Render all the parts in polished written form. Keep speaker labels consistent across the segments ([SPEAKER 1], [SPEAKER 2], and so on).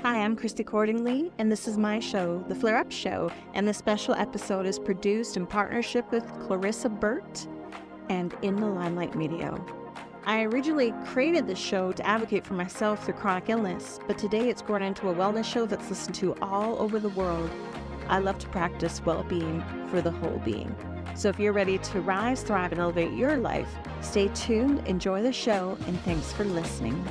[SPEAKER 1] Hi, I'm Christy Cordingley, and this is my show, The Flare Up Show, and this special episode is produced in partnership with Clarissa Burt and In the Limelight Media. I originally created this show to advocate for myself through chronic illness, but today it's grown into a wellness show that's listened to all over the world. I love to practice well-being for the whole being. So if you're ready to rise, thrive, and elevate your life, stay tuned, enjoy the show, and thanks for listening.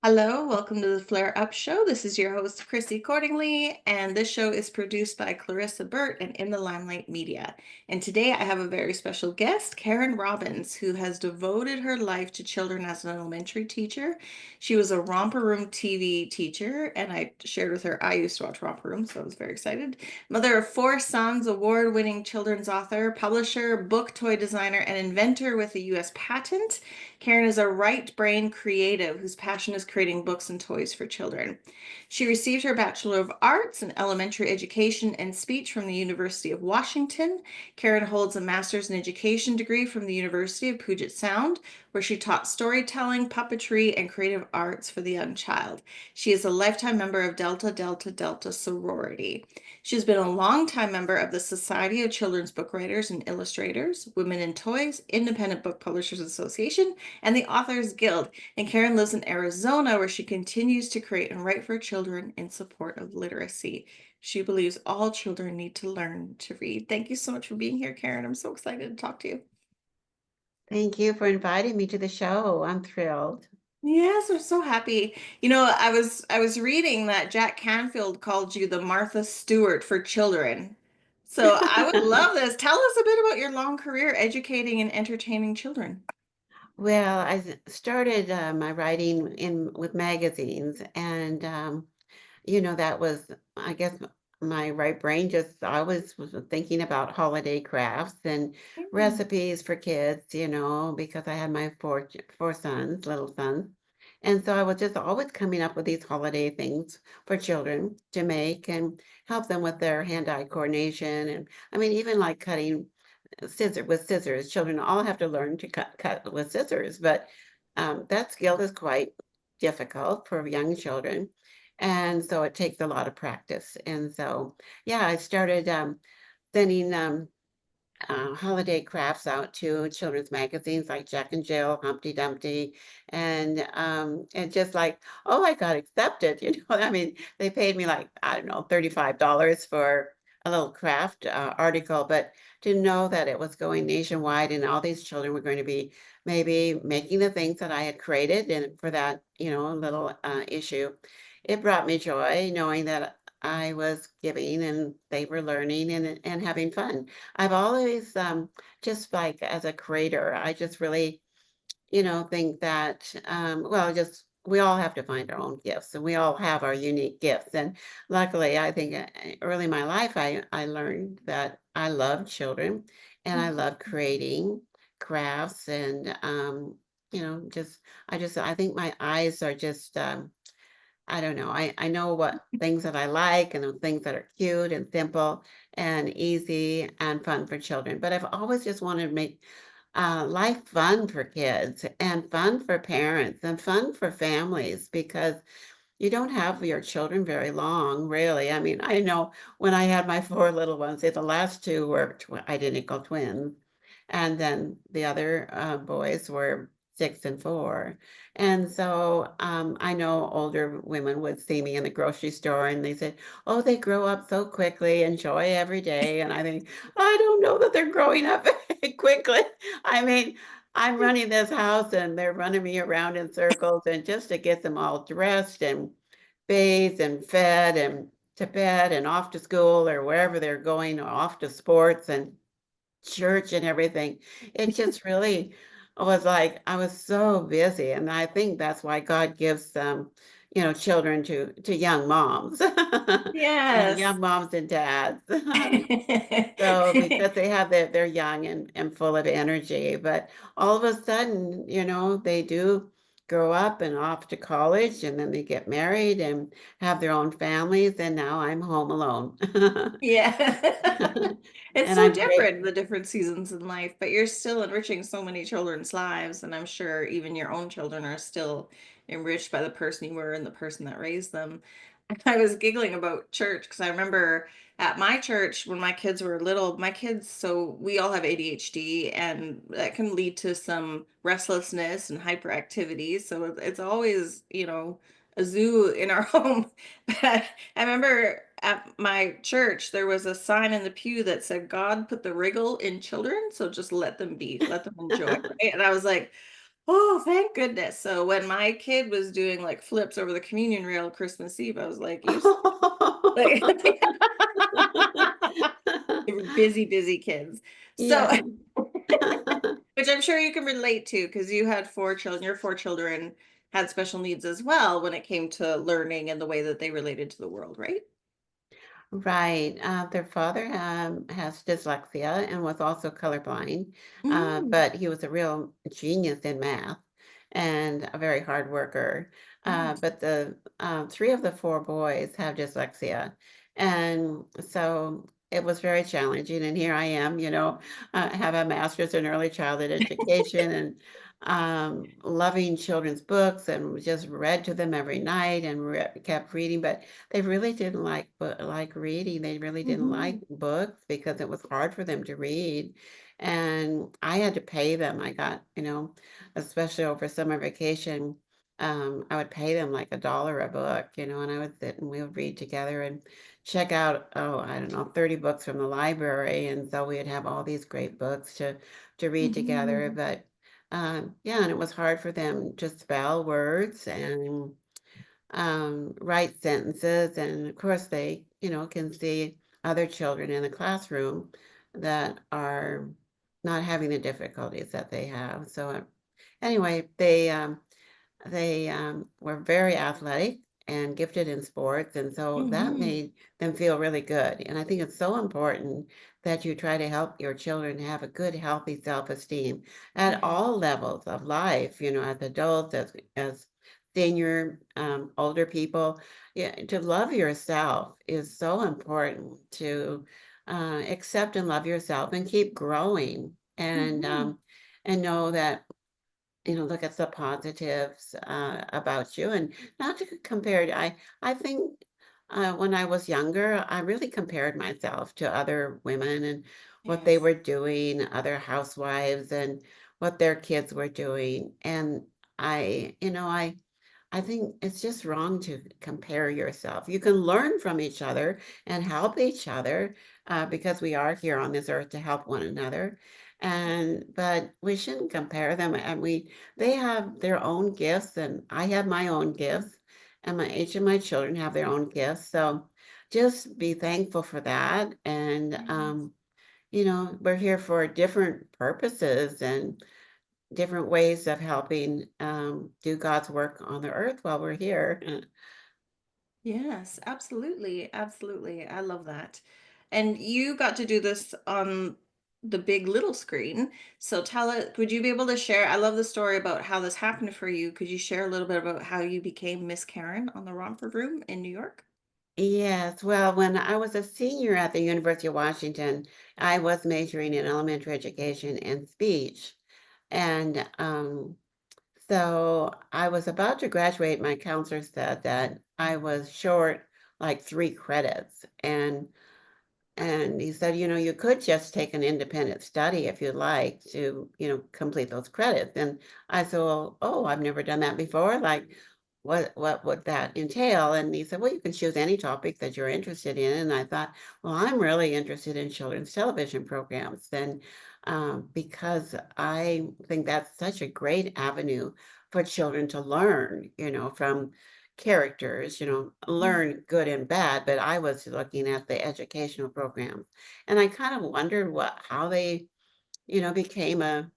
[SPEAKER 1] Hello, welcome to the Flare Up Show. This is your host, Christy Cordingley, and this show is produced by Clarissa Burt and In the Limelight Media. And today I have a very special guest, Karen Robbins, who has devoted her life to children as an elementary teacher. She was a Romper Room TV teacher, and I shared with her I used to watch Romper Room, so I was very excited. Mother of 4 sons, award-winning children's author, publisher, book toy designer, and inventor with a U.S. patent. Karen is a right brain creative whose passion is creating books and toys for children. She received her Bachelor of Arts in Elementary Education and Speech from the University of Washington. Karen holds a Master's in Education degree from the University of Puget Sound, where she taught storytelling, puppetry, and creative arts for the young child. She is a lifetime member of Delta Delta Delta sorority. She has been a longtime member of the Society of Children's Book Writers and Illustrators, Women in Toys, Independent Book Publishers Association, and the Authors Guild. And Karen lives in Arizona, where she continues to create and write for children in support of literacy. She believes all children need to learn to read. Thank you so much for being here, Karen. I'm so excited to talk to you.
[SPEAKER 2] Thank you for inviting me to the show. I'm thrilled.
[SPEAKER 1] Yes, I'm so happy. I was reading that Jack Canfield called you the Martha Stewart for children. So I would love this. Tell us a bit about your long career educating and entertaining children.
[SPEAKER 2] Well, started my writing in with magazines, and that was, I guess, my right brain just always was thinking about holiday crafts and
[SPEAKER 1] Mm.
[SPEAKER 2] recipes for kids, because I had my four sons, little sons. And so I was just always coming up with these holiday things for children to make and help them with their hand-eye coordination. And I mean, even like cutting with scissors. Children all have to learn to cut with scissors, but that skill is quite difficult for young children. And so it takes a lot of practice. And so, yeah, I started sending holiday crafts out to children's magazines like Jack and Jill, Humpty Dumpty, and just like, oh, I got accepted. I mean, they paid me like, I don't know, $35 for a little craft article, but to know that it was going nationwide and all these children were going to be maybe making the things that I had created, and for that, little issue, it brought me joy knowing that I was giving and they were learning and having fun. I've always, just like as a creator, I just really, think that, well, just we all have to find our own gifts and we all have our unique gifts. And luckily, I think early in my life, I learned that I love children and I love creating crafts and, I think my eyes are just, I don't know. I know what things that I like and the things that are cute and simple and easy and fun for children. But I've always just wanted to make life fun for kids and fun for parents and fun for families because you don't have your children very long, really. I mean, I know when I had my 4 little ones, the last 2 were identical twins. And then the other boys were 6 and 4. And so I know older women would see me in the grocery store and they said, oh, they grow up so quickly, enjoy every day. And I think, I don't know that they're growing up quickly. I mean, I'm running this house and they're running me around in circles and just to get them all dressed and bathed and fed and to bed and off to school or wherever they're going or off to sports and church and everything. It just really was like I was so busy, and I think that's why God gives children to young moms.
[SPEAKER 1] Yes.
[SPEAKER 2] Young moms and dads. So because they have they're young and full of energy, but all of a sudden, they do grow up and off to college, and then they get married and have their own families, and now I'm home alone.
[SPEAKER 1] Yeah. It's
[SPEAKER 2] And
[SPEAKER 1] so
[SPEAKER 2] I'm great.
[SPEAKER 1] different, the different seasons in life, but you're still enriching so many children's lives. And I'm sure even your own children are still enriched by the person you were and the person that raised them. I was giggling about church because I remember at my church when my kids were little, my kids, so we all have ADHD and that can lead to some restlessness and hyperactivity. So it's always, a zoo in our home. But I remember at my church, there was a sign in the pew that said, God put the wriggle in children, so just let them be, let them enjoy, right? And I was like, oh, thank goodness. So when my kid was doing like flips over the communion rail Christmas Eve, I was like, like, they were busy, busy kids. So,
[SPEAKER 2] Yeah.
[SPEAKER 1] which I'm sure you can relate to because you had four children, your four children had special needs as well when it came to learning and the way that they related to the world, right?
[SPEAKER 2] Right. Their father has dyslexia and was also colorblind,
[SPEAKER 1] Mm,
[SPEAKER 2] but he was a real genius in math and a very hard worker.
[SPEAKER 1] nice.
[SPEAKER 2] But the three of the four boys have dyslexia. And so it was very challenging. And here I am, I have a master's in early childhood education and loving children's books and just read to them every night and kept reading. But they really didn't like reading. They really didn't like
[SPEAKER 1] Mhm.
[SPEAKER 2] books because it was hard for them to read. And I had to pay them. I got, especially over summer vacation, I would pay them like $1 a book, and I would sit and we would read together and check out, oh, I don't know, 30 books from the library. And so we would have all these great books to read together.
[SPEAKER 1] Mhm.
[SPEAKER 2] But yeah, and it was hard for them to spell words and write sentences. And of course, they, can see other children in the classroom that are not having the difficulties that they have. So anyway, they were very athletic and gifted in sports, and so that
[SPEAKER 1] Mhm.
[SPEAKER 2] made them feel really good. And I think it's so important that you try to help your children have a good, healthy self-esteem at
[SPEAKER 1] Yeah.
[SPEAKER 2] all levels of life, as adults, as senior, older people. Yeah, to love yourself is so important to accept and love yourself and keep growing
[SPEAKER 1] Mhm.
[SPEAKER 2] and know that look at the positives about you and not to compare. I think when I was younger, I really compared myself to other women and what they
[SPEAKER 1] Yes.
[SPEAKER 2] were doing, other housewives and what their kids were doing. And I think it's just wrong to compare yourself. You can learn from each other and help each other because we are here on this earth to help one another. But we shouldn't compare them. And they have their own gifts, and I have my own gifts, and each of my children have their own gifts. So just be thankful for that. And
[SPEAKER 1] Yes.
[SPEAKER 2] we're here for different purposes and different ways of helping do God's work on the earth while we're here.
[SPEAKER 1] Yes, absolutely. Absolutely. I love that. And you got to do this on the big little screen. So tell it, would you be able to share? I love the story about how this happened for you. Could you share a little bit about how you became Miss Karen on the Romper Room in New York?
[SPEAKER 2] Yes, well, when I was a senior at the University of Washington, I was majoring in elementary education and speech. And so I was about to graduate. My counselor said that I was short like 3 credits. And he said, you could just take an independent study if you'd like to, complete those credits. And I said, well, oh, I've never done that before. Like, what would that entail? And he said, well, you can choose any topic that you're interested in. And I thought, well, I'm really interested in children's television programs. And because I think that's such a great avenue for children to learn, from characters,
[SPEAKER 1] Mm.
[SPEAKER 2] learn good and bad, but I was looking at the educational programs. And I kind of wondered how they, became an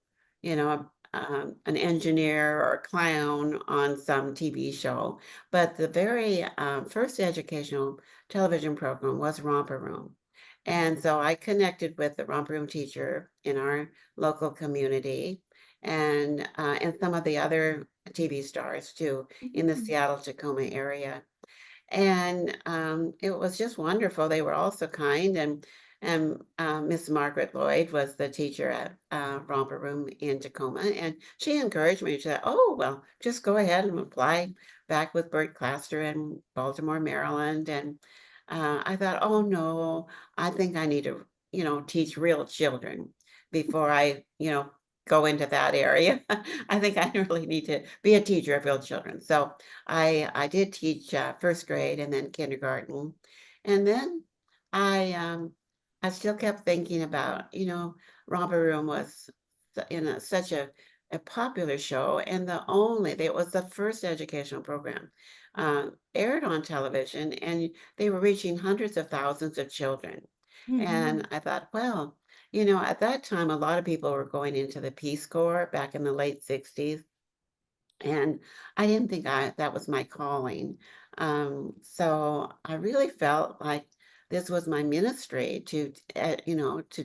[SPEAKER 2] engineer or a clown on some TV show. But the very first educational television program was Romper Room. And so I connected with the Romper Room teacher in our local community and some of the other TV stars too in the
[SPEAKER 1] Mhm.
[SPEAKER 2] Seattle Tacoma area. And it was just wonderful. They were all so kind, and Miss Margaret Lloyd was the teacher at Romper Room in Tacoma, and she encouraged me. She said, "Oh, well, just go ahead and apply back with Bert Claster in Baltimore, Maryland." And I thought, "Oh no, I think I need to, teach real children before I, go into that area. I think I really need to be a teacher of real children." So I did teach first grade and then kindergarten, and then I still kept thinking about, Romper Room was such a popular show, and it was the first educational program aired on television, and they were reaching hundreds of thousands of children. And
[SPEAKER 1] Mhm.
[SPEAKER 2] I thought, well, at that time, a lot of people were going into the Peace Corps back in the late 60s. And I didn't think that was my calling. So I really felt like this was my ministry to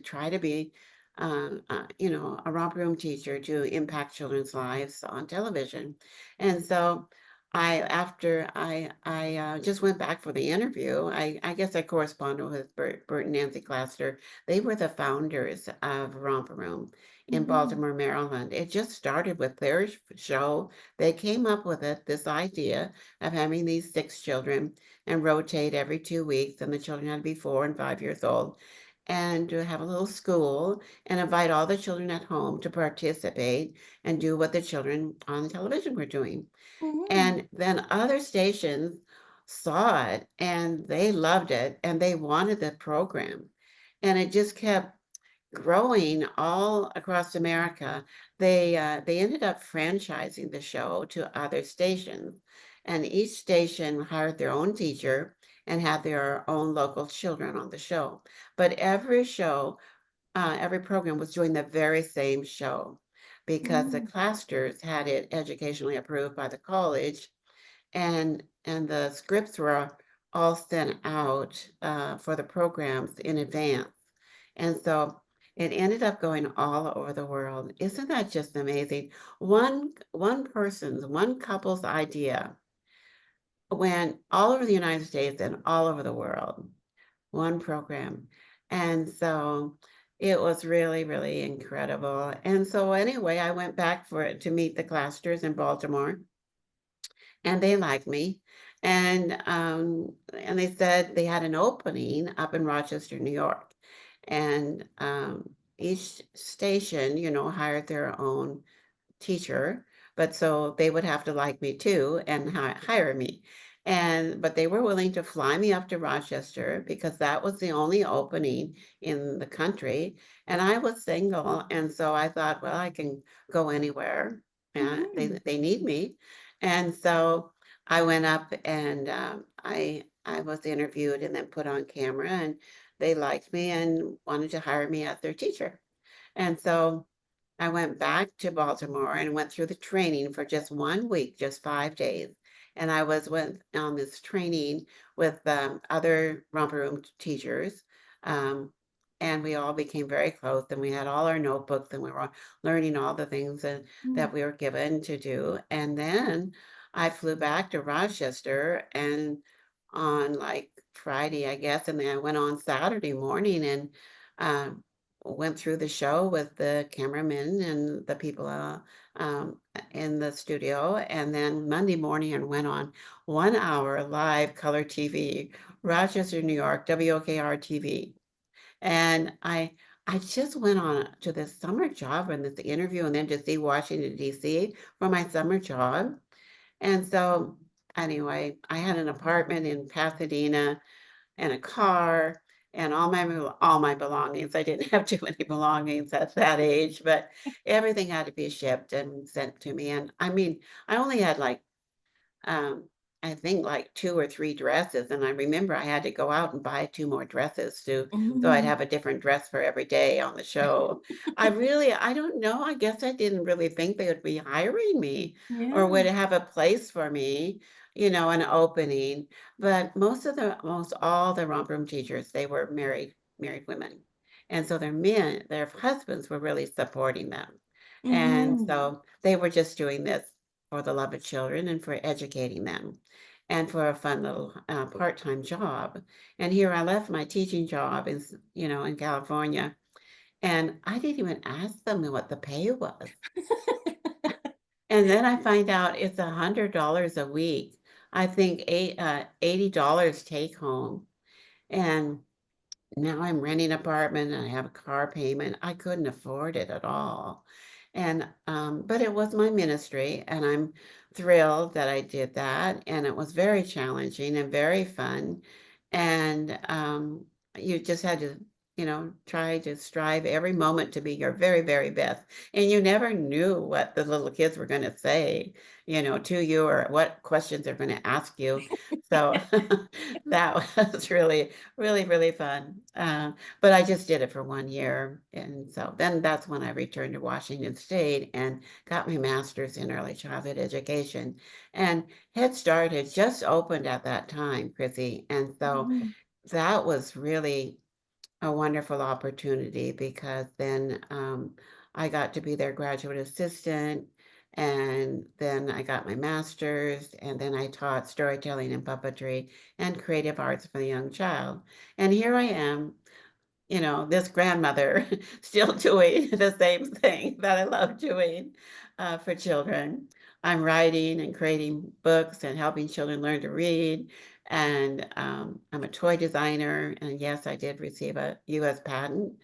[SPEAKER 2] try to be, a romper room teacher to impact children's lives on television. And so after I just went back for the interview. I guess I corresponded with Bert and Nancy Claster. They were the founders of Romper Room in
[SPEAKER 1] Mhm.
[SPEAKER 2] Baltimore, Maryland. It just started with their show. They came up with this idea of having these 6 children and rotate every 2 weeks, and the children had to be 4 and 5 years old, and to have a little school and invite all the children at home to participate and do what the children on television were doing.
[SPEAKER 1] Mhm.
[SPEAKER 2] And then other stations saw it and they loved it and they wanted the program. And it just kept growing all across America. They ended up franchising the show to other stations, and each station hired their own teacher and had their own local children on the show. But every program was doing the very same show because the
[SPEAKER 1] Mhm.
[SPEAKER 2] clasters had it educationally approved by the college, and the scripts were all sent out for the programs in advance. And so it ended up going all over the world. Isn't that just amazing? One couple's idea went all over the United States and all over the world. One program. And so it was really, really incredible. And so anyway, I went back for it to meet the Clasters in Baltimore, and they liked me. And they said they had an opening up in Rochester, New York. And each station, hired their own teacher, but so they would have to like me too and hire me. But they were willing to fly me up to Rochester because that was the only opening in the country. And I was single, and so I thought, well, I can go anywhere.
[SPEAKER 1] Mhm.
[SPEAKER 2] They need me. And so I went up and I was interviewed and then put on camera, and they liked me and wanted to hire me as their teacher. And so I went back to Baltimore and went through the training for just 1 week, just 5 days. And I was on this training with other romper room teachers. Um, and we all became very close, and we had all our notebooks, and we were learning all the things
[SPEAKER 1] Mhm.
[SPEAKER 2] that we were given to do. And then I flew back to Rochester and on like Friday, I guess, and then I went on Saturday morning and um, went through the show with the cameramen and the people um, in the studio, and then Monday morning and went on 1 hour live color TV, Rochester, New York, WOKR TV. And I just went on to this summer job and this interview and then to see Washington, D.C. for my summer job. And so anyway, I had an apartment in Pasadena and a car and all my belongings. I didn't have too many belongings at that age, but everything had to be shipped and sent to me. And I mean, I only had like um, I think like 2 or 3 dresses, and I remember I had to go out and buy 2 more dresses so I'd
[SPEAKER 1] Mhm.
[SPEAKER 2] have a different dress for every day on the show. I don't know. I guess I didn't really think they would be hiring me or
[SPEAKER 1] Yeah.
[SPEAKER 2] would have a place for me, an opening. But most all the romp room teachers, they were married women, and so their husbands were really supporting them, and
[SPEAKER 1] Mhm.
[SPEAKER 2] so they were just doing this for the love of children and for educating them and for a fun little part-time job. And here I left my teaching job in California, and I didn't even ask them what the pay was. And then I find out it's $100 a week. I think $80 take home. And now I'm renting an apartment and I have a car payment. I couldn't afford it at all. And but it was my ministry, and I'm thrilled that I did that. And it was very challenging and very fun. And you just had to, try to strive every moment to be your very, very best. And you never knew what the little kids were going to say, to you, or what questions they're going to ask you. So that was really, really, really fun. But I just did it for 1 year. And so then that's when I returned to Washington State and got my master's in early childhood education. And Head Start had just opened at that time, Chrissy. And so
[SPEAKER 1] Mhm.
[SPEAKER 2] that was really a wonderful opportunity, because then I got to be their graduate assistant. And then I got my master's, and then I taught storytelling and puppetry and creative arts for the young child. And here I am, this grandmother still doing the same thing that I love doing for children. I'm writing and creating books and helping children learn to read. And I'm a toy designer. And yes, I did receive a US patent,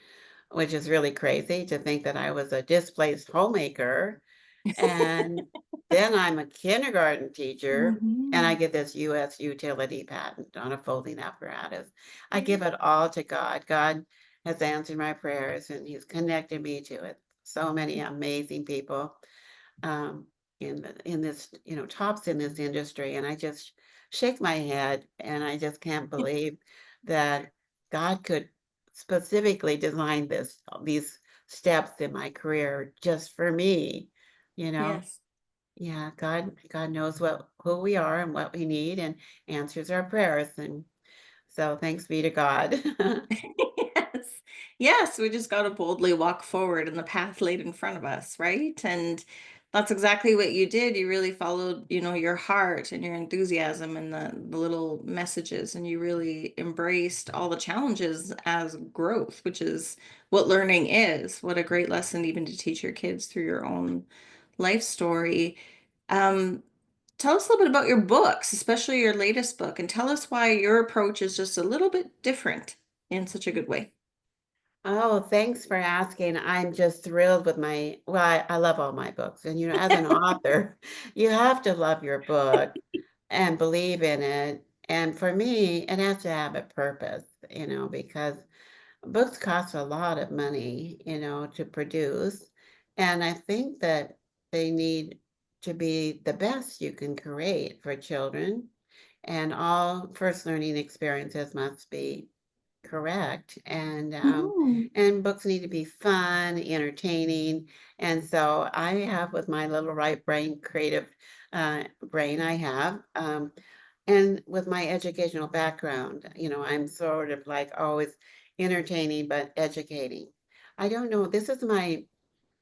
[SPEAKER 2] which is really crazy to think that I was a displaced homemaker. And then I'm a kindergarten teacher, and I
[SPEAKER 1] Mhm.
[SPEAKER 2] get this US utility patent on a folding apparatus. I give it all to God. God has answered my prayers, and He's connected me to it. So many amazing people um, in this, tops in this industry, and I just shake my head, and I just can't believe that God could specifically design these steps in my career just for me, you know.
[SPEAKER 1] Yes.
[SPEAKER 2] Yeah, God knows who we are and what we need, and answers our prayers, and so thanks be to God.
[SPEAKER 1] Yes. Yes, we just got to boldly walk forward in the path laid in front of us, right? And that's exactly what you did. You really followed, your heart and your enthusiasm and the little messages, and you really embraced all the challenges as growth, which is what learning is. What a great lesson even to teach your kids through your own life story. Um, Tell us a little bit about your books, especially your latest book, and tell us why your approach is just a little bit different in such a good way.
[SPEAKER 2] Oh, thanks for asking. I'm just thrilled with well, I love all my books. And, as an author, you have to love your book and believe in it. And for me, it has to have a purpose, because books cost a lot of money, to produce. And I think that they need to be the best you can create for children. And all first learning experiences must be correct.
[SPEAKER 1] Mhm.
[SPEAKER 2] And books need to be fun, entertaining. And so I have, with my little right brain creative brain I have, and with my educational background, I'm sort of like always entertaining but educating. I don't know. This is my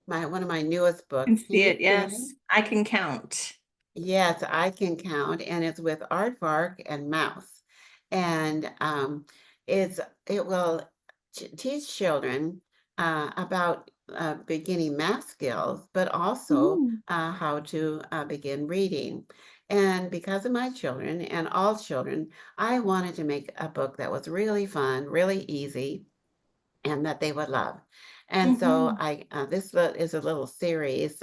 [SPEAKER 2] one of my newest
[SPEAKER 1] I can
[SPEAKER 2] books. Can
[SPEAKER 1] see
[SPEAKER 2] you
[SPEAKER 1] it.
[SPEAKER 2] see it?
[SPEAKER 1] Yes, I can count.
[SPEAKER 2] Yes, I can count, and it's with Aardvark and Mouse. And it's it will teach children about beginning math skills, but also
[SPEAKER 1] Mm.
[SPEAKER 2] how to begin reading. And because of my children and all children, I wanted to make a book that was really fun, really easy, and that they would love. And so
[SPEAKER 1] Mhm.
[SPEAKER 2] is a little series.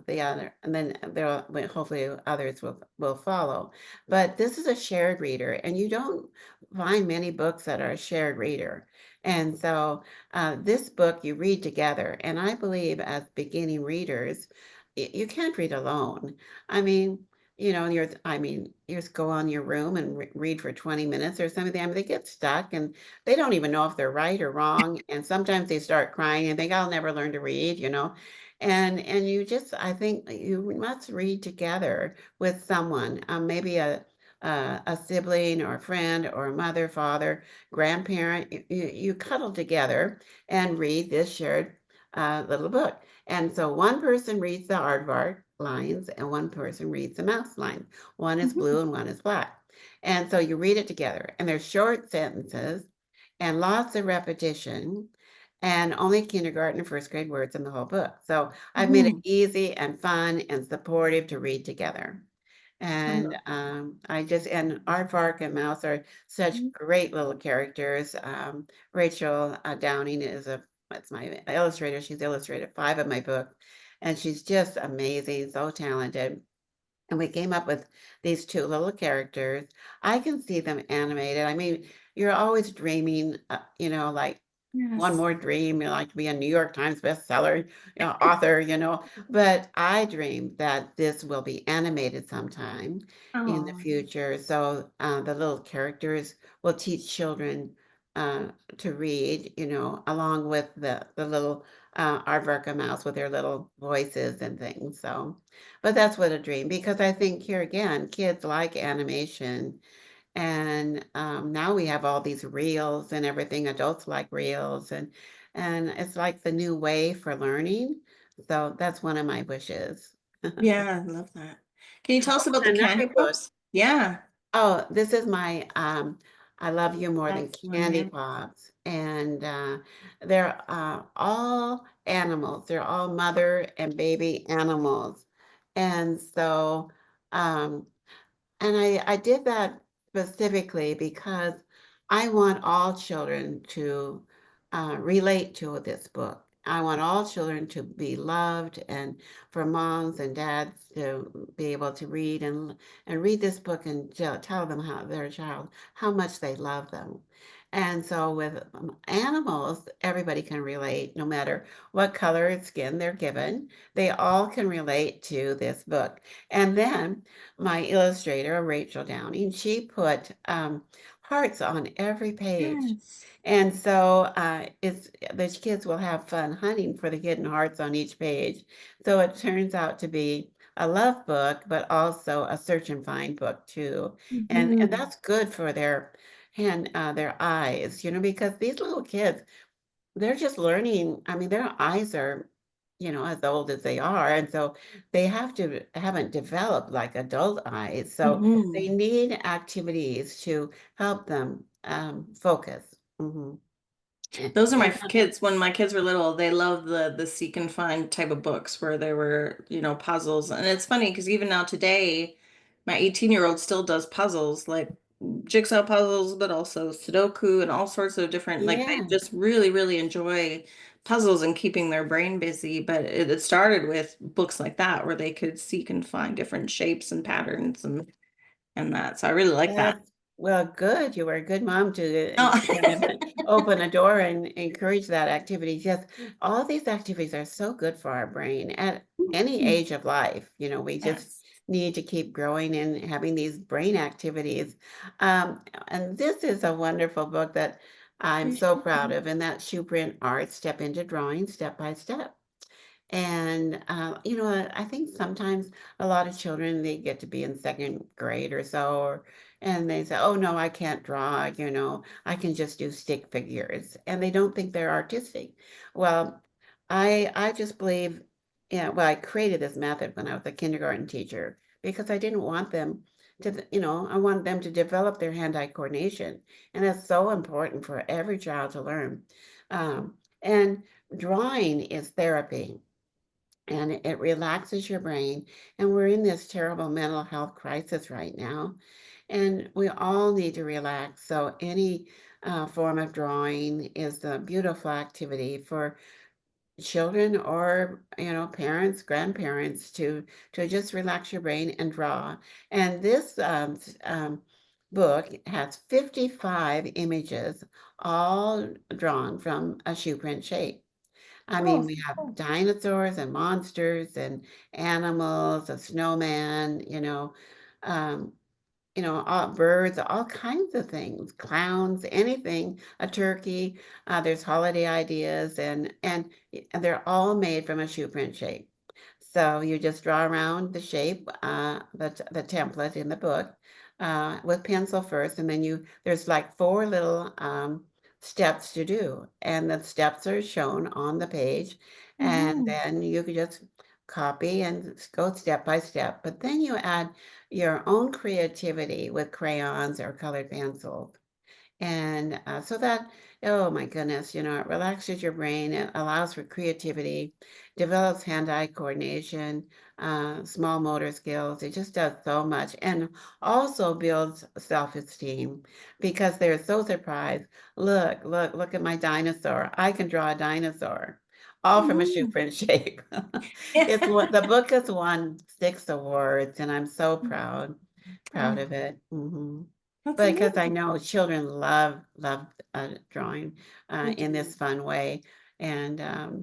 [SPEAKER 2] The other, and then well, hopefully others will follow. But this is a shared reader, and you don't find many books that are a shared reader. And so this book you read together, and I believe as beginning readers, you can't read alone. I mean, you just go on your room and read for 20 minutes or something. I mean, they get stuck, and they don't even know if they're right or wrong, and sometimes they start crying and think, "I'll never learn to read." And you just I think you must read together with someone, maybe a sibling or a friend or a mother, father, grandparent. You cuddle together and read this shared little book. And so one person reads the aardvark, lines and one person reads the mouse lines. One is
[SPEAKER 1] Mhm.
[SPEAKER 2] blue and one is black. And so you read it together, and there's short sentences and lots of repetition and only kindergarten and first grade words in the whole book. So I've made it
[SPEAKER 1] Mhm.
[SPEAKER 2] easy and fun and supportive to read together.
[SPEAKER 1] I
[SPEAKER 2] And
[SPEAKER 1] love
[SPEAKER 2] and Aardvark and Mouse are such
[SPEAKER 1] Mhm.
[SPEAKER 2] great little characters. Rachel Downing that's my illustrator. She's illustrated 5 of my books, and she's just amazing, so talented. And we came up with these 2 little characters. I can see them animated. I mean, you're always dreaming, like one
[SPEAKER 1] Yes.
[SPEAKER 2] more dream, like to be a New York Times bestseller, author, but I dream that this will be animated sometime in the
[SPEAKER 1] Oh,
[SPEAKER 2] future. So the little characters will teach children to read, along with the little aardvark mouse with their little voices and things. So, but that's what a dream, because I think here again, kids like animation, and now we have all these reels and everything. Adults like reels, and it's like the new way for learning. So that's one of my wishes.
[SPEAKER 1] yeah, I love that. Can you tell us
[SPEAKER 2] Oh,
[SPEAKER 1] about the
[SPEAKER 2] and
[SPEAKER 1] candy
[SPEAKER 2] another book.
[SPEAKER 1] pops? Yeah,
[SPEAKER 2] Oh, this is my I Love You More Than
[SPEAKER 1] that's one,
[SPEAKER 2] Candy
[SPEAKER 1] yeah.
[SPEAKER 2] Pops. And they're all animals. They're all mother and baby animals. And so um and I did that specifically because I want all children to relate to this book. I want all children to be loved, and for moms and dads to be able to read and read this book and tell them how their child how much they love them. And so with animals, everybody can relate, no matter what color skin they're given. They all can relate to this book. And then my illustrator, Rachel Downing, she put hearts on every page.
[SPEAKER 1] Yes.
[SPEAKER 2] And so it's the kids will have fun hunting for the hidden hearts on each page. So it turns out to be a love book, but also a search and find book too. And
[SPEAKER 1] Mhm.
[SPEAKER 2] that's good for their eyes, because these little kids, they're just learning. I mean, their eyes are, as old as they are, and so they haven't developed like adult eyes. So they
[SPEAKER 1] Mhm.
[SPEAKER 2] need activities to help them focus. And,
[SPEAKER 1] Those are my
[SPEAKER 2] and
[SPEAKER 1] kids. When my kids were little, they loved the seek and find type of books where there were, puzzles. And it's funny because even now today, my 18-year-old still does puzzles, like jigsaw puzzles, but also Sudoku and all sorts of different, like they
[SPEAKER 2] yeah,
[SPEAKER 1] just really, really enjoy puzzles and keeping their brain busy. But it started with books like that where they could seek and find different shapes and patterns and that. So I really like that.
[SPEAKER 2] that's well, good. You were a good mom
[SPEAKER 1] Oh.
[SPEAKER 2] to kind of open a door and encourage that activity. Yes, all these activities are so good for our brain at any age of life. We just
[SPEAKER 1] Yes.
[SPEAKER 2] need to keep growing and having these brain activities. And this is a wonderful book that I'm so proud of, and that's Shoe Print Art, Step into Drawing Step by Step. And, I think sometimes a lot of children, they get to be in second grade or so, and they say, oh, no, I can't draw, I can just do stick figures. And they don't think they're artistic. Well, I just believe, yeah, well, I created this method when I was a kindergarten teacher because I didn't want them I wanted them to develop their hand-eye coordination. And it's so important for every child to learn. And drawing is therapy, and it relaxes your brain. And we're in this terrible mental health crisis right now, and we all need to relax. So any form of drawing is a beautiful activity for children or parents, grandparents to just relax your brain and draw. And this book has 55 images, all drawn from a shoe print shape. I
[SPEAKER 1] Oh,
[SPEAKER 2] mean,
[SPEAKER 1] so
[SPEAKER 2] we have
[SPEAKER 1] cool.
[SPEAKER 2] dinosaurs and monsters and animals, a snowman, um, all birds, all kinds of things, clowns, anything, a turkey. There's holiday ideas, and they're all made from a shoe print shape. So you just draw around the shape, the template in the book, with pencil first, and then there's like 4 little steps to do, and the steps are shown on the page, and
[SPEAKER 1] Mhm.
[SPEAKER 2] then you could just copy and go step by step, but then you add your own creativity with crayons or colored pencils. And so that, oh my goodness, it relaxes your brain, it allows for creativity, develops hand-eye coordination, small motor skills. It just does so much and also builds self-esteem because they're so surprised. Look at my dinosaur. I can draw a dinosaur, all from a shoe
[SPEAKER 1] Mhm.
[SPEAKER 2] print shape. The book has won 6 awards, and I'm so proud
[SPEAKER 1] Oh,
[SPEAKER 2] of it.
[SPEAKER 1] that's
[SPEAKER 2] Because I
[SPEAKER 1] amazing.
[SPEAKER 2] know children love drawing
[SPEAKER 1] They
[SPEAKER 2] in
[SPEAKER 1] do.
[SPEAKER 2] this fun way, and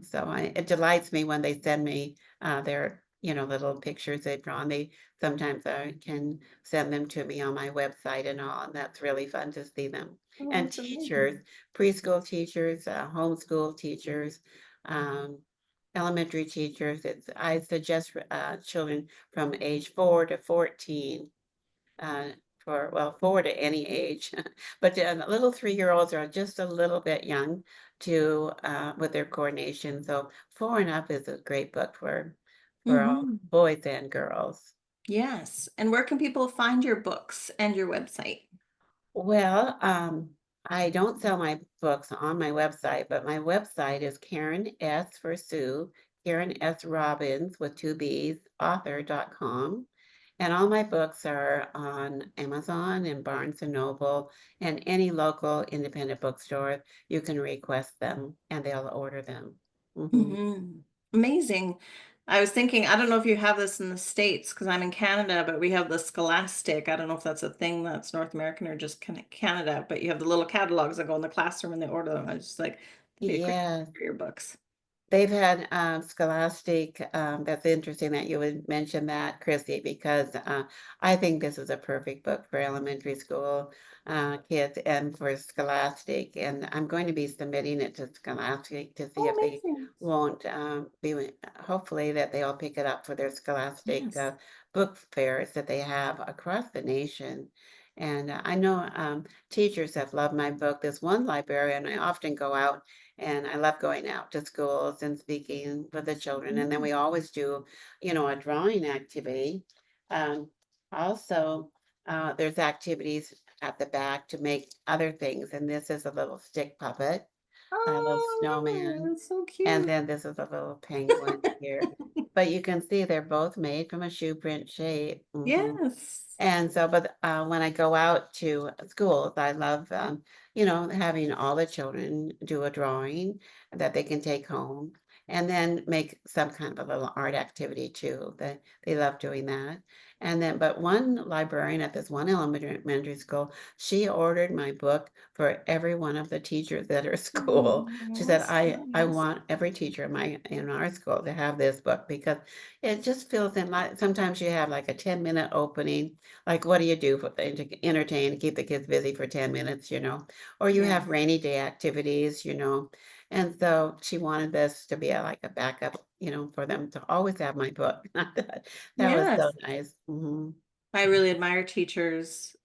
[SPEAKER 2] so it delights me when they send me their little pictures they've drawn. They sometimes can send them to me on my website and all, and that's really fun to see them.
[SPEAKER 1] Oh,
[SPEAKER 2] And
[SPEAKER 1] that's
[SPEAKER 2] teachers,
[SPEAKER 1] amazing.
[SPEAKER 2] preschool teachers, homeschool teachers, um, elementary teachers. I suggest children from age 4 to 14 uh, well, 4 to any age, but the little 3-year-olds are just a little bit young to with their coordination. So 4 and up is a great book for all
[SPEAKER 1] Hmm.
[SPEAKER 2] boys and girls.
[SPEAKER 1] Yes. And where can people find your books and your website?
[SPEAKER 2] Well, I don't sell my books on my website, but my website is Karen S for Sue, Karen S Robbins with 2 B's, author.com. And all my books are on Amazon and Barnes and Noble and any local independent bookstore. You can request them and they'll order them. Hmm.
[SPEAKER 1] Hmm. Amazing. I was thinking, I don't know if you have this in the States because I'm in Canada, but we have the Scholastic. I don't know if that's a thing that's North American or just Canada, but you have the little catalogs that go in the classroom and they order them. I was just like, that'd be a great
[SPEAKER 2] Yes.
[SPEAKER 1] for your books.
[SPEAKER 2] They've had, Scholastic, that's interesting that you would mention that, Chrissy, because, I think this is a perfect book for elementary school, kids and for Scholastic, and I'm going to be submitting it to Scholastic to see
[SPEAKER 1] Oh,
[SPEAKER 2] if they
[SPEAKER 1] amazing.
[SPEAKER 2] won't, hopefully that they'll pick it up for their Scholastic,
[SPEAKER 1] Yes.
[SPEAKER 2] book fairs that they have across the nation. And, I know, teachers have loved my book. There's one librarian, I often go out and I love going out to schools and speaking with the children. And then we
[SPEAKER 1] Mm.
[SPEAKER 2] always do, a drawing activity. Um, Also, there's activities at the back to make other things. And this is a little stick puppet, a little
[SPEAKER 1] Oh,
[SPEAKER 2] snowman.
[SPEAKER 1] that's so
[SPEAKER 2] And
[SPEAKER 1] cute.
[SPEAKER 2] then this is a little penguin here. But you can see they're both made from a shoe print shape.
[SPEAKER 1] Yes.
[SPEAKER 2] And so, but when I go out to schools, I love, having all the children do a drawing that they can take home and then make some kind of a little art activity too. They love doing that. And then, but one librarian at this one elementary school, she ordered my book for every one of the teachers at her school. She
[SPEAKER 1] Oh,
[SPEAKER 2] said,
[SPEAKER 1] that's
[SPEAKER 2] I
[SPEAKER 1] nice.
[SPEAKER 2] want every teacher in our school to have this book because it just feels in like sometimes you have like a 10-minute opening like, what do you do for to entertain, keep the kids busy for 10 minutes, Or you
[SPEAKER 1] Yeah.
[SPEAKER 2] have rainy day activities. And so she wanted this to be like a backup, for them to always have my book. That was so
[SPEAKER 1] Yes.
[SPEAKER 2] nice.
[SPEAKER 1] I really admire teachers.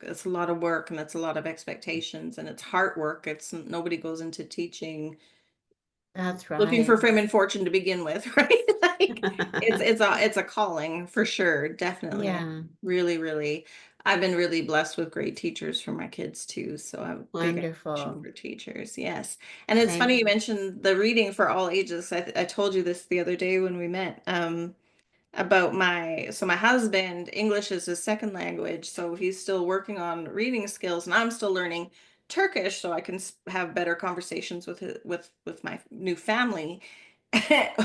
[SPEAKER 1] It's a lot of work and it's a lot of expectations and it's hard work. It's nobody goes into teaching
[SPEAKER 2] That's
[SPEAKER 1] looking for
[SPEAKER 2] right.
[SPEAKER 1] fame and fortune to begin with, right? Like it's a calling for sure, definitely.
[SPEAKER 2] Yeah,
[SPEAKER 1] Really, really. I've been really blessed with great teachers for my kids too. So I have big admiration
[SPEAKER 2] wonderful.
[SPEAKER 1] for teachers. Yes. And it's funny
[SPEAKER 2] Thank
[SPEAKER 1] you
[SPEAKER 2] you.
[SPEAKER 1] mentioned the reading for all ages. I told you this the other day when we met. About my husband, English is his second language, so he's still working on reading skills, and I'm still learning Turkish so I can have better conversations with my new family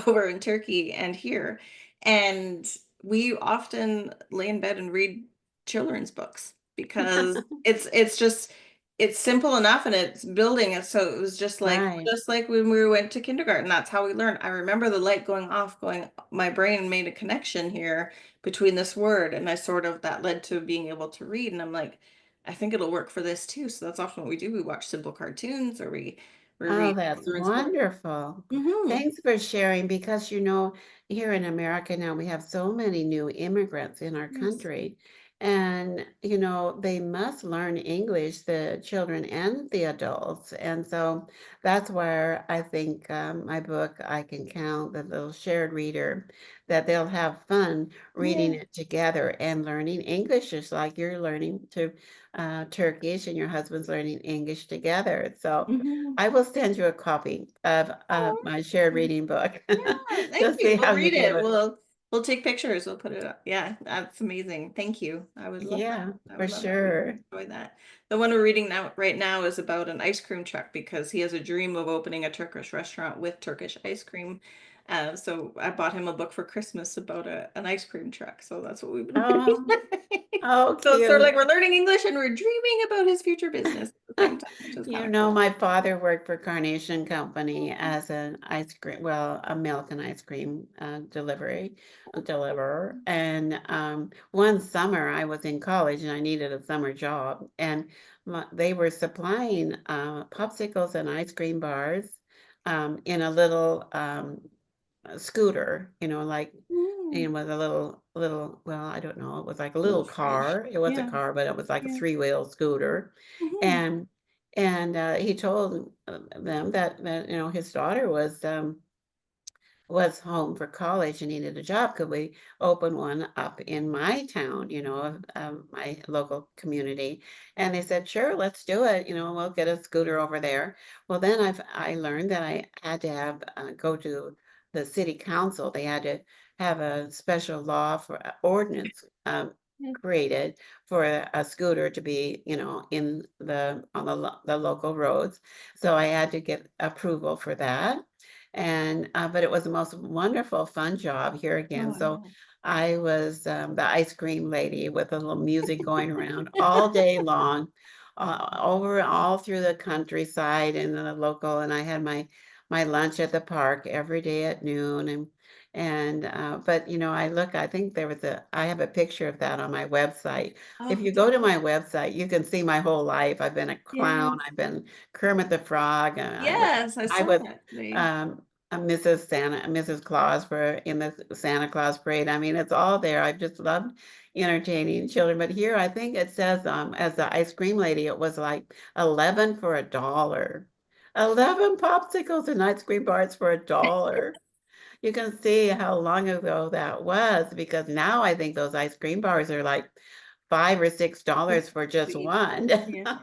[SPEAKER 1] over in Turkey and here. And we often lay in bed and read children's books because it's just it's simple enough and it's building it. So it was
[SPEAKER 2] Right.
[SPEAKER 1] just like when we went to kindergarten, that's how we learned. I remember the light going off, going, my brain made a connection here between this word, and I sort of that led to being able to read. And I'm like, I think it'll work for this too. So that's often what we do. We watch simple cartoons or we
[SPEAKER 2] Oh,
[SPEAKER 1] read
[SPEAKER 2] that's
[SPEAKER 1] children's books.
[SPEAKER 2] wonderful.
[SPEAKER 1] Hmm.
[SPEAKER 2] Thanks for sharing because here in America now we have so many new immigrants in our
[SPEAKER 1] Yes.
[SPEAKER 2] country. And, you know, they must learn English, the children and the adults. And so that's where I think my book, I Can Count, the little shared reader, that they'll have fun reading
[SPEAKER 1] Yeah.
[SPEAKER 2] it together and learning English, just like you're learning to Turkish and your husband's learning English together. So
[SPEAKER 1] Mhm.
[SPEAKER 2] I will send you a copy of
[SPEAKER 1] Oh,
[SPEAKER 2] my shared
[SPEAKER 1] awesome.
[SPEAKER 2] reading book
[SPEAKER 1] Yeah,
[SPEAKER 2] to
[SPEAKER 1] thank you.
[SPEAKER 2] see
[SPEAKER 1] We'll
[SPEAKER 2] how you
[SPEAKER 1] read
[SPEAKER 2] do
[SPEAKER 1] it.
[SPEAKER 2] it.
[SPEAKER 1] We'll take pictures. We'll put it up. Yeah, that's amazing. Thank you. I would love that.
[SPEAKER 2] Yeah,
[SPEAKER 1] I
[SPEAKER 2] for
[SPEAKER 1] would love that. We
[SPEAKER 2] sure.
[SPEAKER 1] enjoy that. The one we're reading now right now is about an ice cream truck because he has a dream of opening a Turkish restaurant with Turkish ice cream. So I bought him a book for Christmas about an ice cream truck. So that's what we've been reading.
[SPEAKER 2] Oh, oh,
[SPEAKER 1] So it's sort of like
[SPEAKER 2] cute.
[SPEAKER 1] we're learning English and we're dreaming about his future business at the same time, which is kind
[SPEAKER 2] You
[SPEAKER 1] of
[SPEAKER 2] know,
[SPEAKER 1] cool.
[SPEAKER 2] my father worked for Carnation Company as an ice cream, well, a milk and ice cream deliverer. And one summer I was in college and I needed a summer job, and they were supplying popsicles and ice cream bars in a little scooter, you know, like,
[SPEAKER 1] Mm,
[SPEAKER 2] and with a little, well, I don't know, it was like a little
[SPEAKER 1] little fridge.
[SPEAKER 2] car. It was a
[SPEAKER 1] Yeah,
[SPEAKER 2] car, but it was like a
[SPEAKER 1] yeah.
[SPEAKER 2] three-wheel scooter.
[SPEAKER 1] Mhm.
[SPEAKER 2] And he told them that you know his daughter was home for college and needed a job. Could we open one up in my town, you know, my local community? And they said, sure, let's do it. You know, we'll get a scooter over there. Well, then I learned that I had to have go to the city council. They had to have a special law for ordinance
[SPEAKER 1] Yeah.
[SPEAKER 2] created for a scooter to be, you know, in the local roads. So I had to get approval for that, and but it was the most wonderful fun job here
[SPEAKER 1] Oh,
[SPEAKER 2] again.
[SPEAKER 1] I
[SPEAKER 2] So
[SPEAKER 1] know.
[SPEAKER 2] I was the ice cream lady with a little music going around all day long, over all through the countryside and the local. And I had my lunch at the park every day at noon. And but you know, I think I have a picture of that on my website. If
[SPEAKER 1] Oh,
[SPEAKER 2] you go to my website, you can see my whole life. I've been a clown.
[SPEAKER 1] yes.
[SPEAKER 2] I've been Kermit the Frog.
[SPEAKER 1] Yes, I
[SPEAKER 2] I
[SPEAKER 1] saw
[SPEAKER 2] was
[SPEAKER 1] that today.
[SPEAKER 2] Mrs. Claus for in the Santa Claus parade. I mean, it's all there. I just loved entertaining children. But here, I think it says, as the ice cream lady, it was like 11 for $1. 11 popsicles and ice cream bars for $1. You can see how long ago that was, because now I think those ice cream bars are like $5 or $6 for just
[SPEAKER 1] Sweet.
[SPEAKER 2] one.
[SPEAKER 1] Yeah.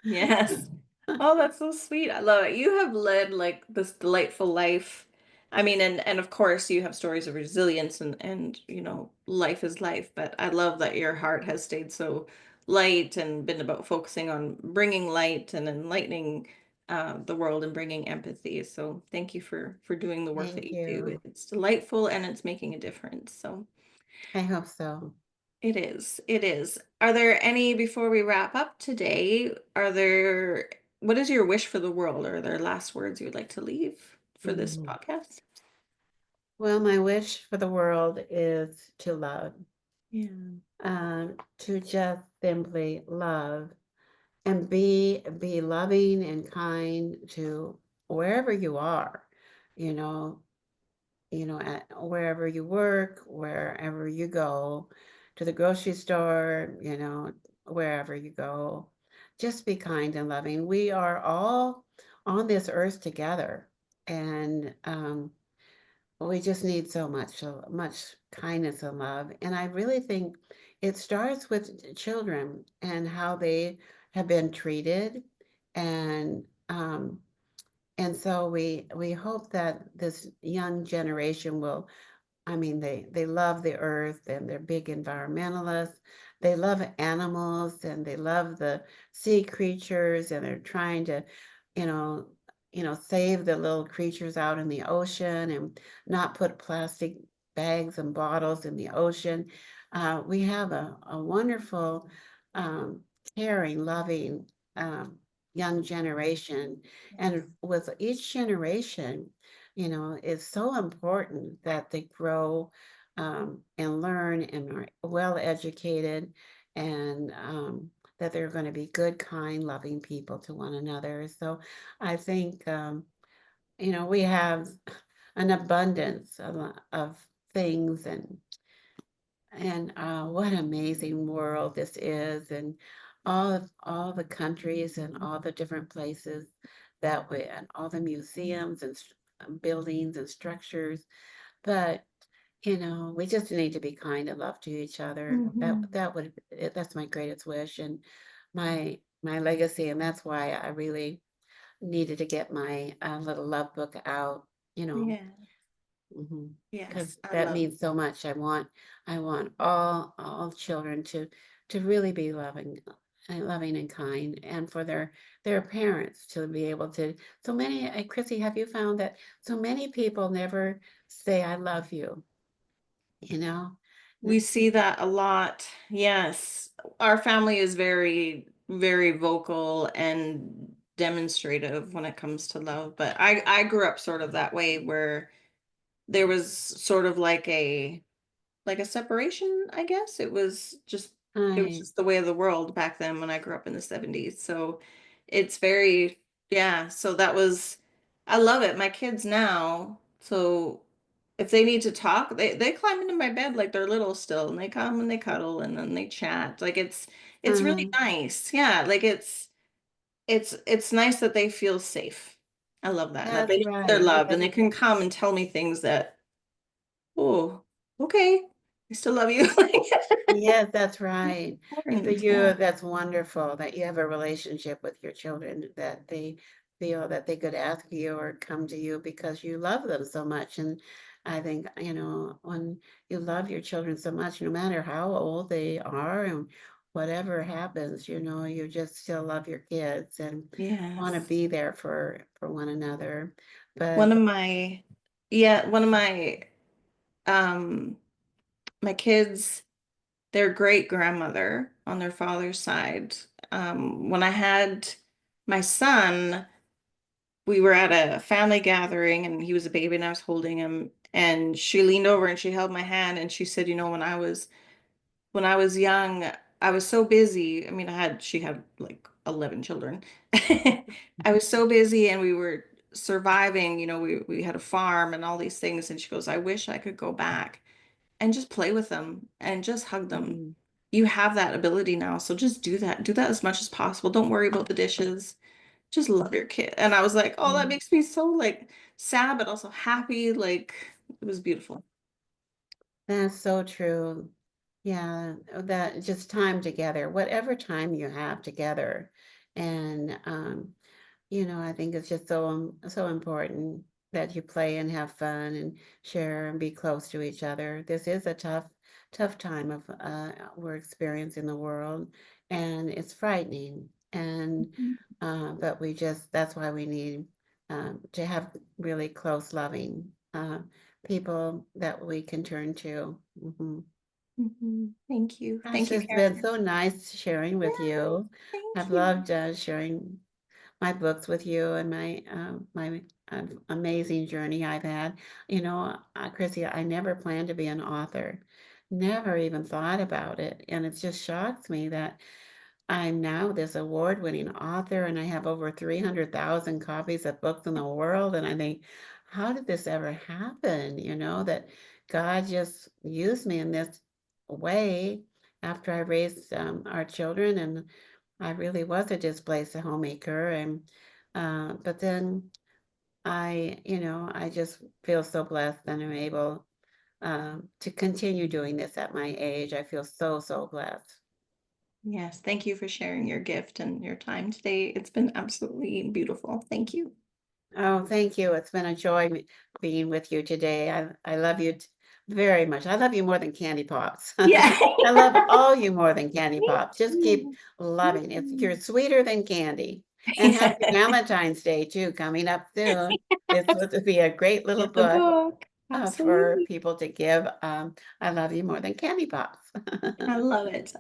[SPEAKER 1] Yes. Oh, that's so sweet. I love it. You have led like this delightful life. I mean, and of course you have stories of resilience and life is life, but I love that your heart has stayed so light and been about focusing on bringing light and enlightening the world and bringing empathy. So thank you for doing the work that
[SPEAKER 2] Thank
[SPEAKER 1] you do.
[SPEAKER 2] you.
[SPEAKER 1] It's delightful and it's making a difference. So
[SPEAKER 2] I hope so.
[SPEAKER 1] it is. It is. Are there any, before we wrap up today, what is your wish for the world? Or are there last words you would like to leave for this
[SPEAKER 2] Mm.
[SPEAKER 1] podcast?
[SPEAKER 2] Well, my wish for the world is to love,
[SPEAKER 1] Yeah.
[SPEAKER 2] to just simply love and be loving and kind to wherever you are, you know, at wherever you work, wherever you go, to the grocery store, wherever you go. Just be kind and loving. We are all on this earth together, and we just need so much kindness and love. And I really think it starts with children and how they have been treated. And and so we hope that this young generation will, I mean, they love the earth and they're big environmentalists. They love animals and they love the sea creatures, and they're trying to, you know, save the little creatures out in the ocean and not put plastic bags and bottles in the ocean. We have a wonderful, um, caring, loving young generation, and with each generation, it's so important that they grow and learn and are well educated, and that they're going to be good, kind, loving people to one another. So I think, we have an abundance of things, and And what an amazing world this is, and all the countries and all the different places that we and all the museums and buildings and structures. But we just need to be kind and love to each other.
[SPEAKER 1] Mhm.
[SPEAKER 2] That's my greatest wish and my legacy, and that's why I really needed to get my little love book out. You know,
[SPEAKER 1] Yeah.
[SPEAKER 2] Because
[SPEAKER 1] Yes, I
[SPEAKER 2] that
[SPEAKER 1] love.
[SPEAKER 2] means so much. I want all children to really be loving and kind, and for their parents to be able to. So many, Chrissy, have you found that so many people never say "I love you"? You know,
[SPEAKER 1] We see that a lot. Yes. Our family is very, very vocal and demonstrative when it comes to love, but I grew up sort of that way where there was sort of like a separation, I guess. It was
[SPEAKER 2] I
[SPEAKER 1] just the way of the world back then when I grew up in the 70s. So it's very, yeah, so that was, I love it. My kids now, so if they need to talk, they climb into my bed like they're little still, and they come and they cuddle and then they chat. Like it's really
[SPEAKER 2] uh,
[SPEAKER 1] nice. Yeah, like it's nice that they feel safe. I love that. And that they
[SPEAKER 2] that's
[SPEAKER 1] know they're
[SPEAKER 2] right.
[SPEAKER 1] loved
[SPEAKER 2] Yes,
[SPEAKER 1] and they can come and tell me things that, oh, okay, I still love you.
[SPEAKER 2] yes, that's
[SPEAKER 1] Like,
[SPEAKER 2] right. And for
[SPEAKER 1] important. Yeah.
[SPEAKER 2] you, that's wonderful that you have a relationship with your children, that they feel that they could ask you or come to you because you love them so much. And I think, when you love your children so much, no matter how old they are and whatever happens, you just still love your kids and want to
[SPEAKER 1] Yes.
[SPEAKER 2] be there for one another.
[SPEAKER 1] One
[SPEAKER 2] But
[SPEAKER 1] of my, yeah, one of um, my kids, their great grandmother on their father's side, when I had my son, we were at a family gathering and he was a baby and I was holding him. And she leaned over and she held my hand and she said, when I was young, I was so busy. I mean, she had like 11 children. I was so busy and we were surviving, we had a farm and all these things. And she goes, I wish I could go back and just play with them and just hug them.
[SPEAKER 2] Mhm,
[SPEAKER 1] You have that ability now. So just do that. Do that as much as possible. Don't worry about the dishes. Just love your kid. And I was like, oh, that
[SPEAKER 2] mhm.
[SPEAKER 1] makes me so like sad, but also happy. Like it was beautiful.
[SPEAKER 2] That's so true. Yeah, that just time together, whatever time you have together. And I think it's just so important that you play and have fun and share and be close to each other. This is a tough time of we're experiencing the world, and it's frightening. And
[SPEAKER 1] Mhm.
[SPEAKER 2] but that's why we need to have really close, loving people that we can turn to.
[SPEAKER 1] Mhm. Thank you.
[SPEAKER 2] Gosh,
[SPEAKER 1] Thank you,
[SPEAKER 2] it's been
[SPEAKER 1] Karen.
[SPEAKER 2] so nice sharing with
[SPEAKER 1] Yes,
[SPEAKER 2] you. I've
[SPEAKER 1] thank you.
[SPEAKER 2] loved sharing my books with you and my amazing journey I've had. Chrissy, I never planned to be an author. Never even thought about it, and it just shocks me that I'm now this award-winning author, and I have over 300,000 copies of books in the world. And I think, how did this ever happen? That God just used me in this way after I raised our children, and I really was a displaced homemaker. And but then I just feel so blessed that I'm able to continue doing this at my age. I feel so blessed.
[SPEAKER 1] Yes, thank you for sharing your gift and your time today. It's been absolutely beautiful. Thank you.
[SPEAKER 2] Oh, thank you. It's been a joy being with you today. I love you very much. I love you more than candy pops.
[SPEAKER 1] Yeah.
[SPEAKER 2] I love all you more than candy
[SPEAKER 1] Thank
[SPEAKER 2] pops. Just keep
[SPEAKER 1] you. Thank
[SPEAKER 2] loving it. You're
[SPEAKER 1] you.
[SPEAKER 2] sweeter than candy. And happy Valentine's Day too, coming up soon. This would be a great little
[SPEAKER 1] Get the
[SPEAKER 2] book
[SPEAKER 1] book.
[SPEAKER 2] for
[SPEAKER 1] Absolutely.
[SPEAKER 2] people to give. I love you more than candy pops.
[SPEAKER 1] I love it.